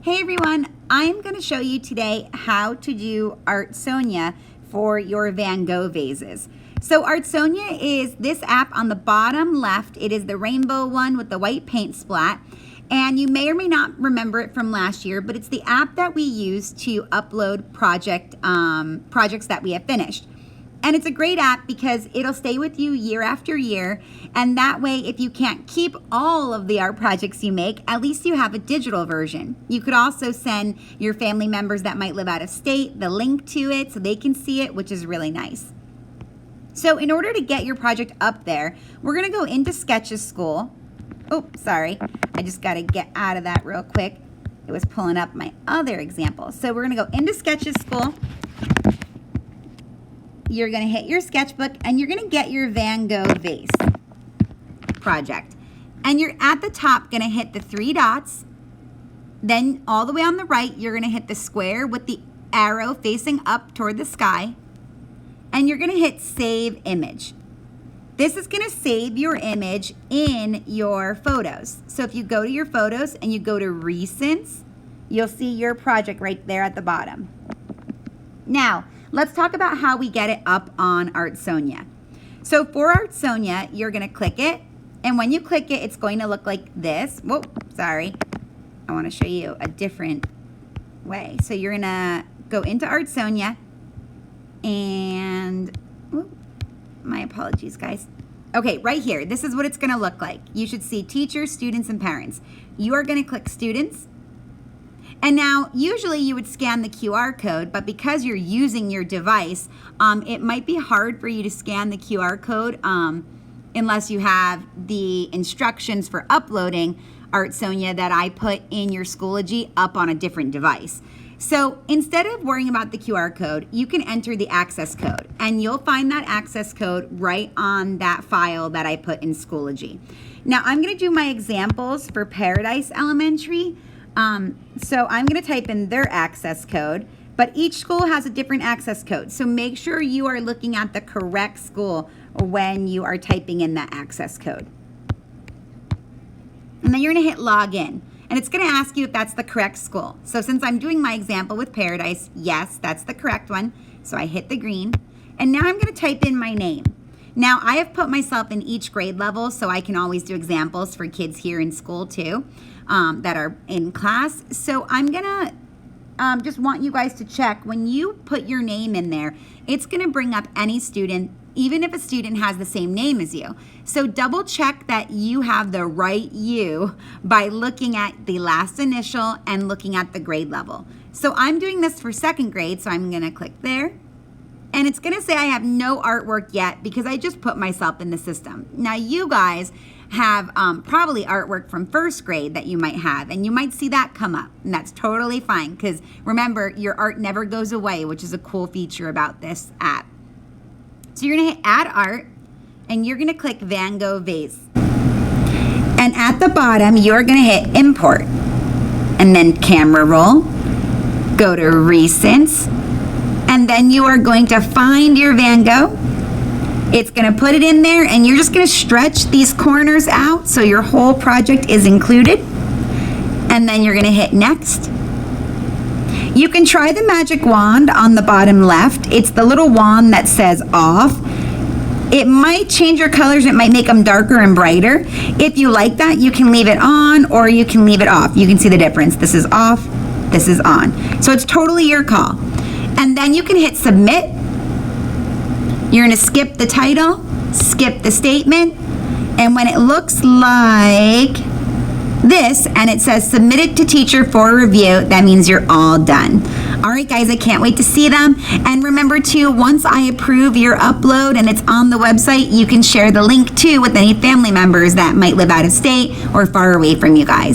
Hey everyone, I'm going to show you today how to do Artsonia for your Van Gogh vases. So Artsonia is this app on the bottom left. It is the rainbow one with the white paint splat. And you may or may not remember it from last year, but it's the app that we use to upload projects that we have finished. And it's a great app because it'll stay with you year after year. And that way, if you can't keep all of the art projects you make, at least you have a digital version. You could also send your family members that might live out of state the link to it so they can see it, which is really nice. So in order to get your project up there, we're gonna go into Sketches School. Oh, sorry, I just gotta get out of that real quick. It was pulling up my other example. So we're gonna go into Sketches School. You're gonna hit your sketchbook and you're gonna get your Van Gogh vase project. And you're at the top gonna hit the 3 dots. Then all the way on the right, you're gonna hit the square with the arrow facing up toward the sky. And you're gonna hit Save Image. This is gonna save your image in your photos. So if you go to your photos and you go to Recents, you'll see your project right there at the bottom. Now, let's talk about how we get it up on Artsonia. So for Artsonia, you're gonna click it, and when you click it, it's going to look like this. Whoa, sorry. I wanna show you a different way. So you're gonna go into Artsonia, and, whoop, my apologies, guys. Okay, right here, this is what it's gonna look like. You should see teachers, students, and parents. You are gonna click Students. And now, usually you would scan the QR code, but because you're using your device, it might be hard for you to scan the QR code unless you have the instructions for uploading Artsonia that I put in your Schoology up on a different device. So instead of worrying about the QR code, you can enter the access code, and you'll find that access code right on that file that I put in Schoology. Now, I'm gonna do my examples for Paradise Elementary. So I'm going to type in their access code, but each school has a different access code. So make sure you are looking at the correct school when you are typing in that access code. And then you're going to hit Login, and it's going to ask you if that's the correct school. So since I'm doing my example with Paradise, yes, that's the correct one. So I hit the green, and now I'm going to type in my name. Now, I have put myself in each grade level so I can always do examples for kids here in school too that are in class. So I'm gonna just want you guys to check when you put your name in there, it's gonna bring up any student, even if a student has the same name as you. So double check that you have the right you by looking at the last initial and looking at the grade level. So I'm doing this for 2nd grade, so I'm gonna click there. And it's gonna say I have no artwork yet because I just put myself in the system. Now you guys have probably artwork from 1st grade that you might have, and you might see that come up, and that's totally fine because remember, your art never goes away, which is a cool feature about this app. So you're gonna hit Add Art, and you're gonna click Van Gogh Vase. And at the bottom, you're gonna hit Import, and then Camera Roll, go to Recents, and then you are going to find your Van Gogh. It's gonna put it in there, and you're just gonna stretch these corners out so your whole project is included. And then you're gonna hit Next. You can try the magic wand on the bottom left. It's the little wand that says Off. It might change your colors, it might make them darker and brighter. If you like that, you can leave it on or you can leave it off. You can see the difference. This is off, this is on. So it's totally your call. And then you can hit Submit. You're gonna skip the title, skip the statement, and when it looks like this and it says submitted to teacher for review, that means you're all done. All right, guys, I can't wait to see them. And remember too, once I approve your upload and it's on the website, you can share the link too with any family members that might live out of state or far away from you guys.